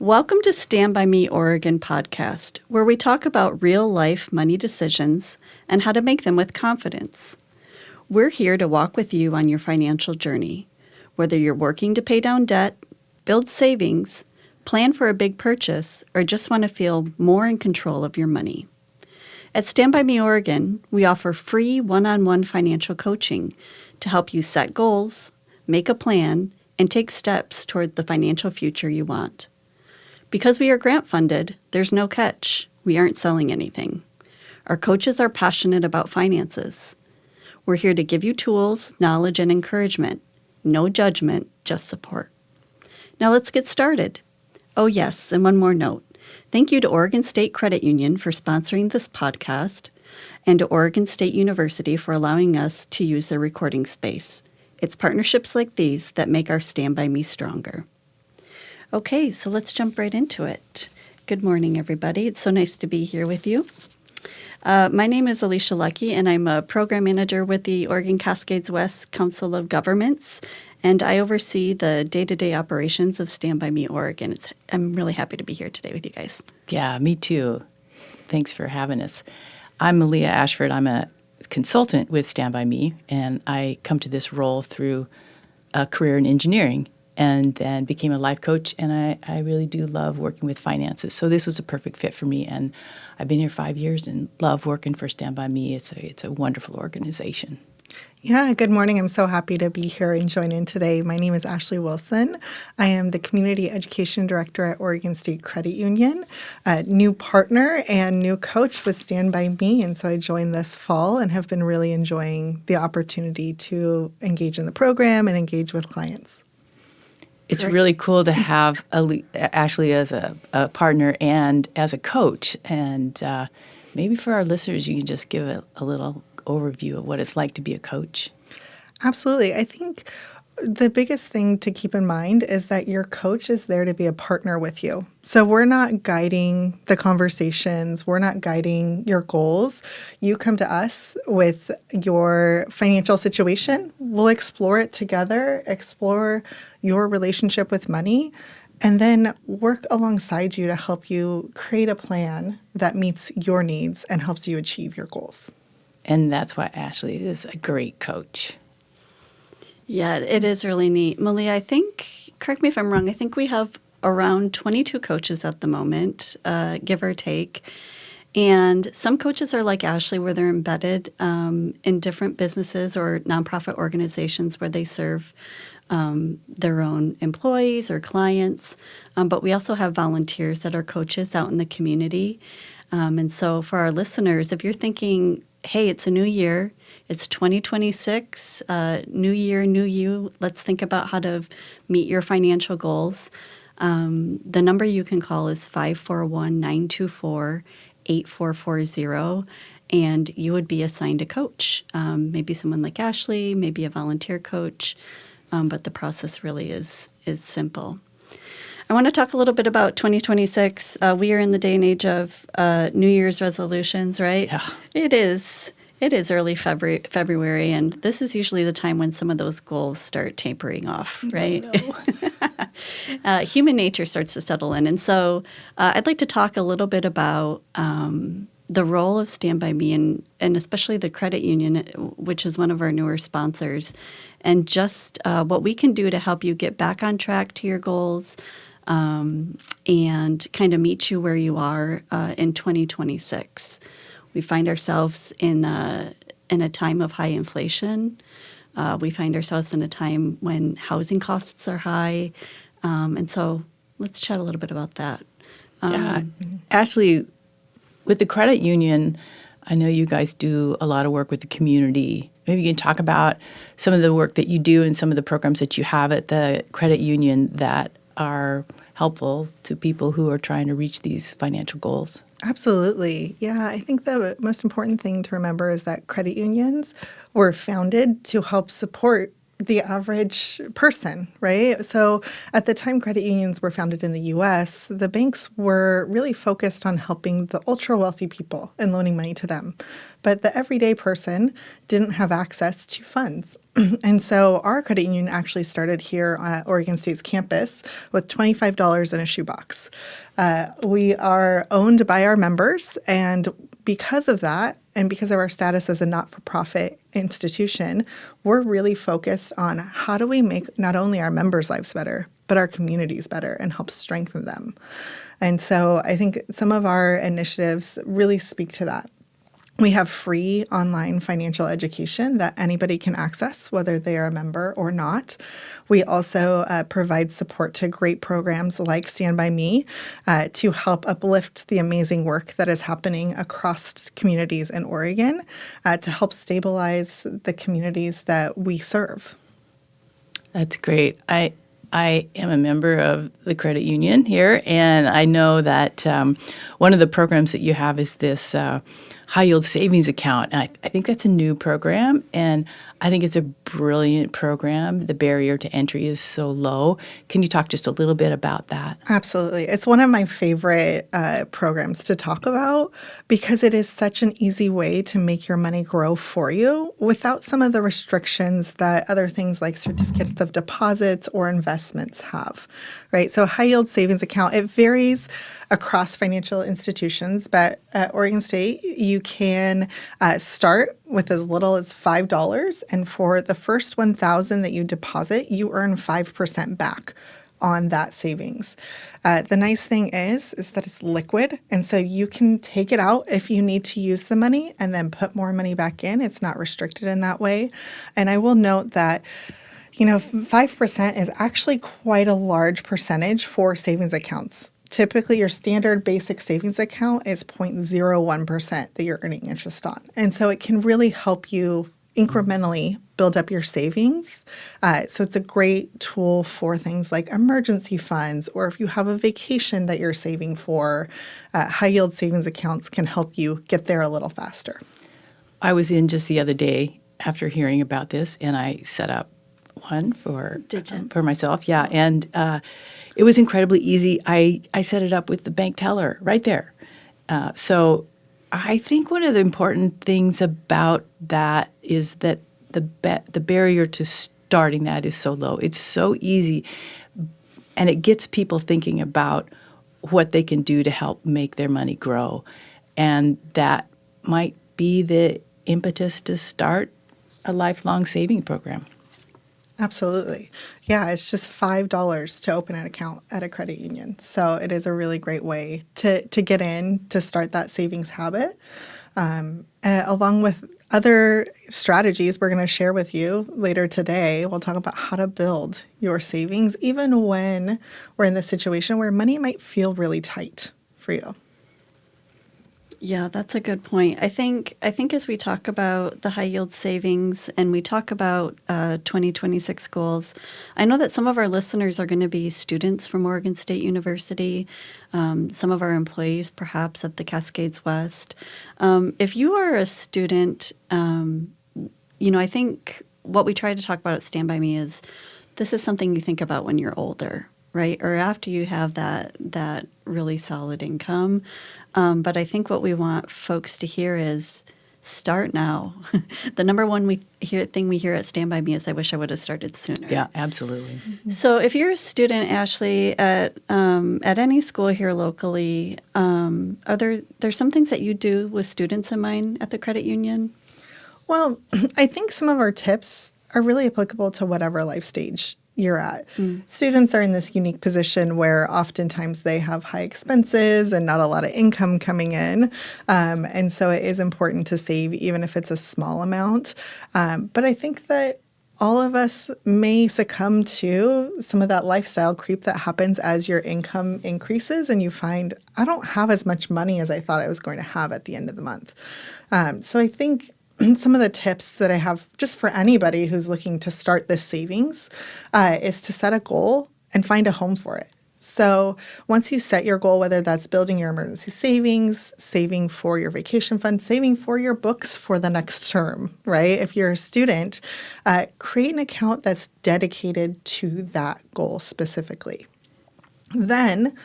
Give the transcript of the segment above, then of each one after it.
Welcome to Stand By Me Oregon podcast, where we talk about real-life money decisions and how to make them with confidence. We're here to walk with you on your financial journey, whether you're working to pay down debt, build savings, plan for a big purchase, or just want to feel more in control of your money. At Stand By Me Oregon, we offer free one-on-one financial coaching to help you set goals, make a plan, and take steps toward the financial future you want. Because we are grant funded, there's no catch. We aren't selling anything. Our coaches are passionate about finances. We're here to give you tools, knowledge, and encouragement. No judgment, just support. Now let's get started. Oh yes, and one more note. Thank you to Oregon State Credit Union for sponsoring this podcast and to Oregon State University for allowing us to use their recording space. It's partnerships like these that make our Stand By Me stronger. Okay, so let's jump right into it. Good morning, everybody. It's so nice to be here with you. My name is Alicia Lucke, and I'm a program manager with the Oregon Cascades West Council of Governments, and I oversee the day-to-day operations of Stand By Me Oregon. I'm really happy to be here today with you guys. Yeah, me too. Thanks for having us. I'm Meleah Ashford. I'm a consultant with Stand By Me, and I come to this role through a career in engineering and then became a life coach, and I really do love working with finances. So this was a perfect fit for me, and I've been here 5 years and love working for Stand By Me. It's a wonderful organization. Yeah, good morning. I'm so happy to be here and join in today. My name is Ashley Wilson. I am the Community Education Director at Oregon State Credit Union, a new partner and new coach with Stand By Me. And so I joined this fall and have been really enjoying the opportunity to engage in the program and engage with clients. It's really cool to have Ashley as a partner and as a coach. And maybe for our listeners, you can just give a little overview of what it's like to be a coach. Absolutely. I think the biggest thing to keep in mind is that your coach is there to be a partner with you. So we're not guiding the conversations. We're not guiding your goals. You come to us with your financial situation. We'll explore it together, explore your relationship with money, and then work alongside you to help you create a plan that meets your needs and helps you achieve your goals. And that's why Ashley is a great coach. Yeah, it is really neat. Meleah, I think, correct me if I'm wrong, I think we have around 22 coaches at the moment, give or take. And some coaches are like Ashley, where they're embedded in different businesses or nonprofit organizations where they serve their own employees or clients. But we also have volunteers that are coaches out in the community. And so for our listeners, if you're thinking, hey, it's a new year, it's 2026, new year, new you, let's think about how to meet your financial goals. The number you can call is 541-924-8440, and you would be assigned a coach. Maybe someone like Ashley, maybe a volunteer coach, but the process really is simple. I want to talk a little bit about 2026. We are in the day and age of New Year's resolutions, right? Yeah. It is early February, and this is usually the time when some of those goals start tapering off, right? Oh, no. Human nature starts to settle in. And so I'd like to talk a little bit about the role of Stand By Me and especially the credit union, which is one of our newer sponsors, and just what we can do to help you get back on track to your goals, and kind of meet you where you are in 2026. We find ourselves in a time of high inflation. We find ourselves in a time when housing costs are high. And so let's chat a little bit about that. Yeah. Ashley, with the credit union, I know you guys do a lot of work with the community. Maybe you can talk about some of the work that you do and some of the programs that you have at the credit union that are helpful to people who are trying to reach these financial goals. Absolutely. Yeah, I think the most important thing to remember is that credit unions were founded to help support the average person, right? So at the time credit unions were founded in the U.S., the banks were really focused on helping the ultra-wealthy people and loaning money to them. but the everyday person didn't have access to funds. And so our credit union actually started here at Oregon State's campus with $25 in a shoebox. We are owned by our members, and because of that, and because of our status as a not-for-profit institution, we're really focused on how do we make not only our members' lives better, but our communities better and help strengthen them. And so I think some of our initiatives really speak to that. We have free online financial education that anybody can access, whether they are a member or not. We also provide support to great programs like Stand By Me to help uplift the amazing work that is happening across communities in Oregon to help stabilize the communities that we serve. That's great. I am a member of the credit union here, and I know that one of the programs that you have is this high-yield savings account. And I think that's a new program, and I think it's a brilliant program. The barrier to entry is so low. Can you talk just a little bit about that? Absolutely. It's one of my favorite programs to talk about because it is such an easy way to make your money grow for you without some of the restrictions that other things like certificates of deposits or investments have, right? So a high-yield savings account, it varies across financial institutions, but at Oregon State, you can start with as little as $5, and for the first $1,000 that you deposit, you earn 5% back on that savings. The nice thing is that it's liquid, and so you can take it out if you need to use the money and then put more money back in. It's not restricted in that way. And I will note that 5% is actually quite a large percentage for savings accounts. Typically, your standard basic savings account is 0.01% that you're earning interest on. And so it can really help you incrementally build up your savings. So it's a great tool for things like emergency funds, or if you have a vacation that you're saving for, high-yield savings accounts can help you get there a little faster. I was in just the other day after hearing about this, and I set up one for myself. Yeah, and it was incredibly easy. I set it up with the bank teller right there. So I think one of the important things about that is that the barrier to starting that is so low. It's so easy, and it gets people thinking about what they can do to help make their money grow. And that might be the impetus to start a lifelong saving program. Absolutely. Yeah, it's just $5 to open an account at a credit union. So it is a really great way to get in, to start that savings habit, along with other strategies we're going to share with you later today. We'll talk about how to build your savings, even when we're in the situation where money might feel really tight for you. Yeah, that's a good point. I think as we talk about the high yield savings and we talk about 2026 goals, I know that some of our listeners are going to be students from Oregon State University, some of our employees perhaps at the Cascades West. If you are a student, I think what we try to talk about at Stand By Me is this is something you think about when you're older, right? Or after you have that really solid income. But I think what we want folks to hear is start now. The number one thing we hear at Stand By Me is I wish I would have started sooner. Yeah, absolutely. Mm-hmm. So if you're a student, Ashley, at any school here locally, are there some things that you do with students in mind at the credit union? Well, I think some of our tips are really applicable to whatever life stage you're at. Students are in this unique position where oftentimes they have high expenses and not a lot of income coming in. And so it is important to save even if it's a small amount. But I think that all of us may succumb to some of that lifestyle creep that happens as your income increases and you find, I don't have as much money as I thought I was going to have at the end of the month. So I think some of the tips that I have just for anybody who's looking to start this savings is to set a goal and find a home for it. So once you set your goal, whether that's building your emergency savings, saving for your vacation fund, saving for your books for the next term, right? If you're a student, create an account that's dedicated to that goal specifically. Then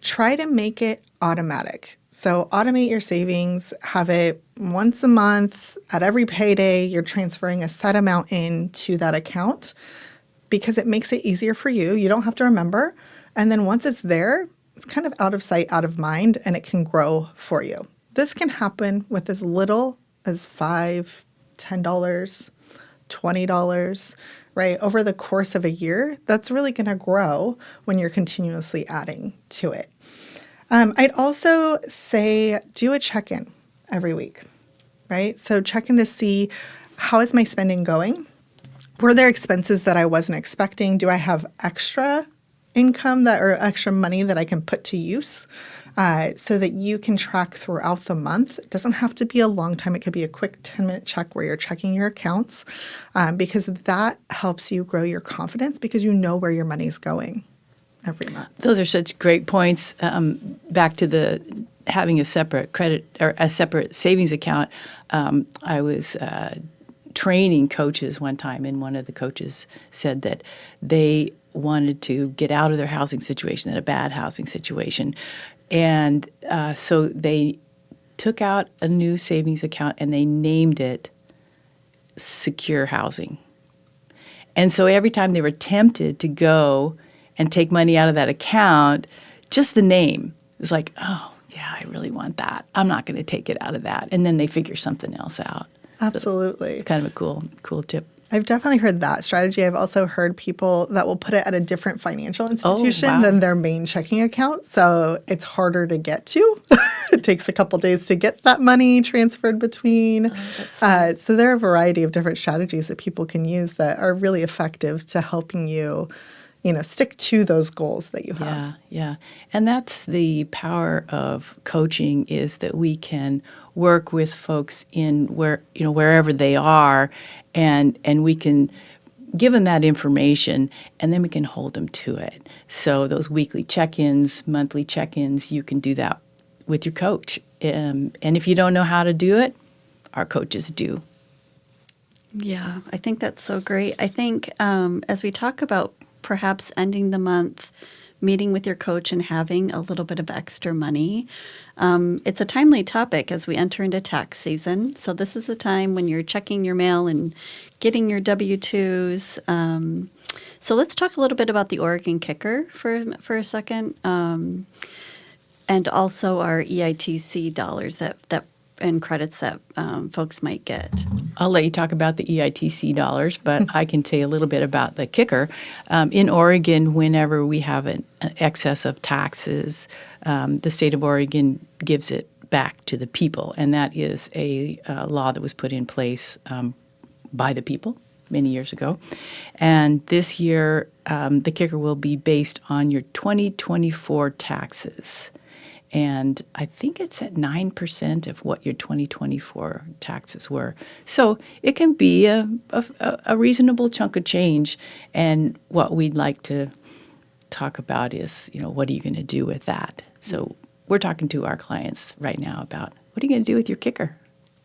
try to make it automatic. So automate your savings, have it once a month at every payday, you're transferring a set amount into that account because it makes it easier for you. You don't have to remember. And then once it's there, it's kind of out of sight, out of mind, and it can grow for you. This can happen with as little as $5, $10, $20, right? Over the course of a year, that's really going to grow when you're continuously adding to it. I'd also say do a check-in every week, right? So check in to see, how is my spending going? Were there expenses that I wasn't expecting? Do I have extra income or extra money that I can put to use so that you can track throughout the month? It doesn't have to be a long time. It could be a quick 10-minute check where you're checking your accounts because that helps you grow your confidence because you know where your money's going every month. Those are such great points. Back to the having a separate credit or a separate savings account. I was training coaches one time, and one of the coaches said that they wanted to get out of their housing situation, a bad housing situation. And so they took out a new savings account and they named it Secure Housing. And so every time they were tempted to go and take money out of that account, just the name was like, oh, yeah, I really want that. I'm not going to take it out of that. And then they figure something else out. Absolutely. So it's kind of a cool tip. I've definitely heard that strategy. I've also heard people that will put it at a different financial institution than their main checking account. So it's harder to get to. It takes a couple days to get that money transferred between. So there are a variety of different strategies that people can use that are really effective to helping you, stick to those goals that you have. Yeah. And that's the power of coaching, is that we can work with folks in wherever they are, and we can give them that information, and then we can hold them to it. So those weekly check-ins, monthly check-ins, you can do that with your coach. And if you don't know how to do it, our coaches do. Yeah, I think that's so great. I think as we talk about perhaps ending the month, meeting with your coach and having a little bit of extra money, it's a timely topic as we enter into tax season. So this is a time when you're checking your mail and getting your W-2s. So let's talk a little bit about the Oregon Kicker for a second, and also our EITC dollars that and credits that folks might get. I'll let you talk about the EITC dollars, but I can tell you a little bit about the kicker. In Oregon, whenever we have an excess of taxes, the state of Oregon gives it back to the people, and that is a law that was put in place by the people many years ago. And this year, the kicker will be based on your 2024 taxes. And I think it's at 9% of what your 2024 taxes were. So it can be a reasonable chunk of change. And what we'd like to talk about is, what are you going to do with that? So we're talking to our clients right now about, what are you going to do with your kicker?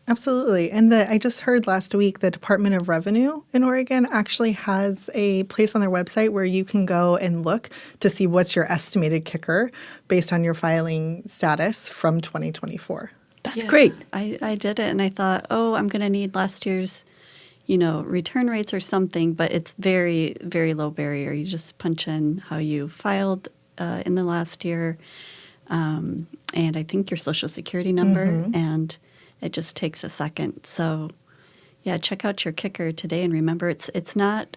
Absolutely. And I just heard last week the Department of Revenue in Oregon actually has a place on their website where you can go and look to see what's your estimated kicker based on your filing status from 2024. That's great. I did it and I thought, I'm going to need last year's, return rates or something, but it's very, very low barrier. You just punch in how you filed in the last year, and I think your Social Security number, and it just takes a second. So, yeah, check out your kicker today, and remember, it's not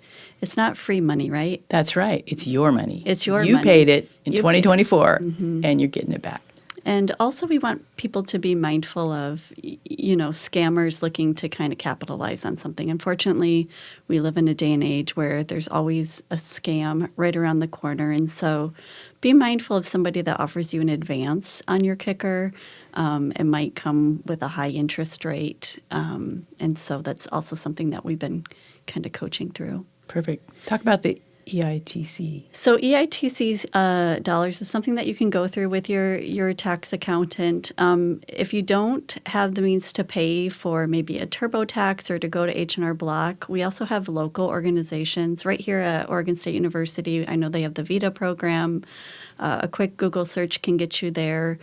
free money, right? That's right. It's your money. It's your money. You paid it in 2024, and you're getting it back. And also, we want people to be mindful of, scammers looking to kind of capitalize on something. Unfortunately, we live in a day and age where there's always a scam right around the corner. And so be mindful of somebody that offers you an advance on your kicker. It might come with a high interest rate. And so that's also something that we've been kind of coaching through. Perfect. Talk about the EITC? So EITC's dollars is something that you can go through with your tax accountant. If you don't have the means to pay for maybe a TurboTax or to go to H&R Block, we also have local organizations right here at Oregon State University. I know they have the VITA program. A quick Google search can get you there.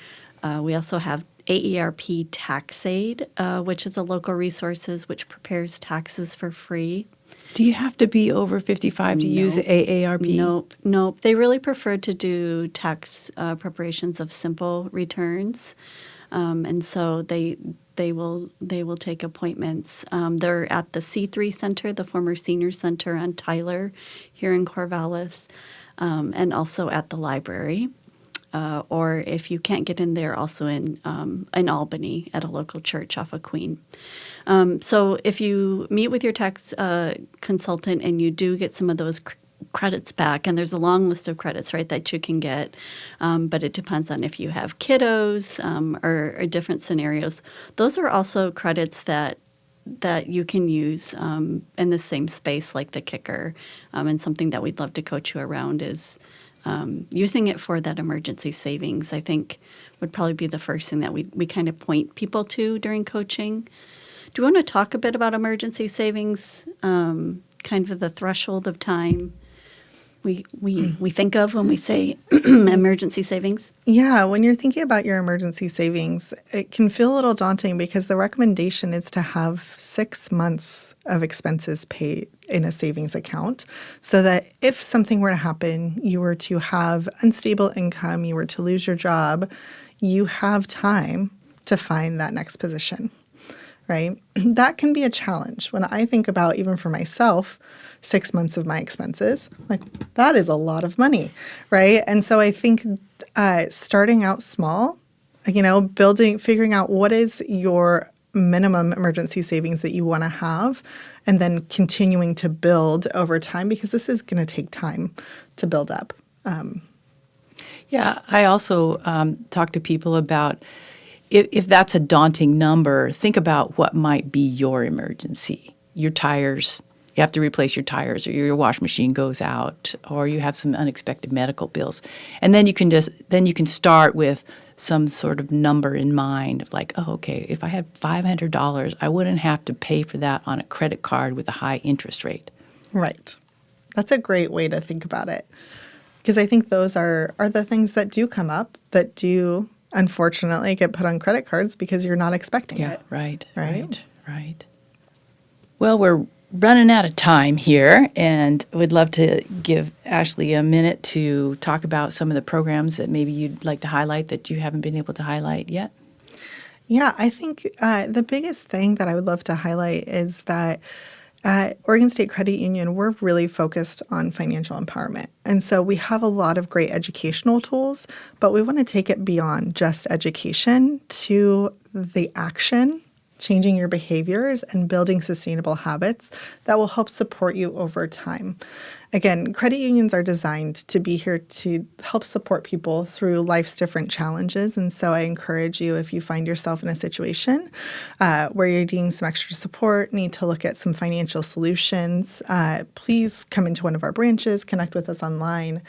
We also have AERP TaxAid, which is a local resources which prepares taxes for free. Do you have to be over 55 to use AARP? Nope. They really prefer to do tax preparations of simple returns, and so they will take appointments. They're at the C3 Center, the former Senior Center on Tyler, here in Corvallis, and also at the library. Or if you can't get in there, also in Albany at a local church off of Queen. So if you meet with your tax consultant and you do get some of those credits back, and there's a long list of credits, right, that you can get, but it depends on if you have kiddos or different scenarios. Those are also credits that you can use in the same space like the kicker, and something that we'd love to coach you around is using it for that emergency savings, I think, would probably be the first thing that we kind of point people to during coaching. Do you want to talk a bit about emergency savings, kind of the threshold of time we think of when we say emergency savings? Yeah, when you're thinking about your emergency savings, it can feel a little daunting because the recommendation is to have 6 months of expenses paid in a savings account so that if something were to happen, you were to have unstable income, you were to lose your job, you have time to find that next position, right? That can be a challenge. When I think about, even for myself, 6 months of my expenses, like that is a lot of money, right? And so I think starting out small, figuring out what is your minimum emergency savings that you want to have, and then continuing to build over time, because this is going to take time to build up. Yeah, I also talk to people about if that's a daunting number, think about what might be your emergency. Your tires, you have to replace your tires, or your wash machine goes out, or you have some unexpected medical bills. And then you can start with some sort of number in mind, like, oh, okay, if I had $500, I wouldn't have to pay for that on a credit card with a high interest rate. Right. That's a great way to think about it. Because I think those are the things that do come up, that do unfortunately get put on credit cards because you're not expecting it. Right. Well, we're running out of time here, and we'd love to give Ashley a minute to talk about some of the programs that maybe you'd like to highlight that you haven't been able to highlight yet. Yeah, I think the biggest thing that I would love to highlight is that at Oregon State Credit Union, we're really focused on financial empowerment. And so we have a lot of great educational tools, but we want to take it beyond just education to the action, changing your behaviors and building sustainable habits that will help support you over time. Again, credit unions are designed to be here to help support people through life's different challenges. And so I encourage you, if you find yourself in a situation where you're needing some extra support, need to look at some financial solutions, please come into one of our branches, connect with us online.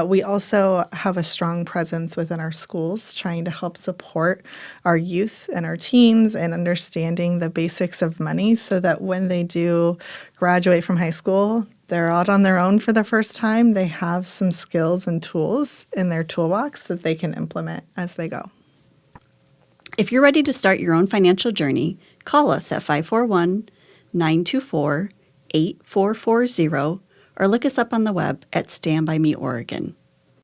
We also have a strong presence within our schools, trying to help support our youth and our teens and understanding the basics of money so that when they do graduate from high school, they're out on their own for the first time. They have some skills and tools in their toolbox that they can implement as they go. If you're ready to start your own financial journey, call us at 541-924-8440 or look us up on the web at Stand By Me Oregon.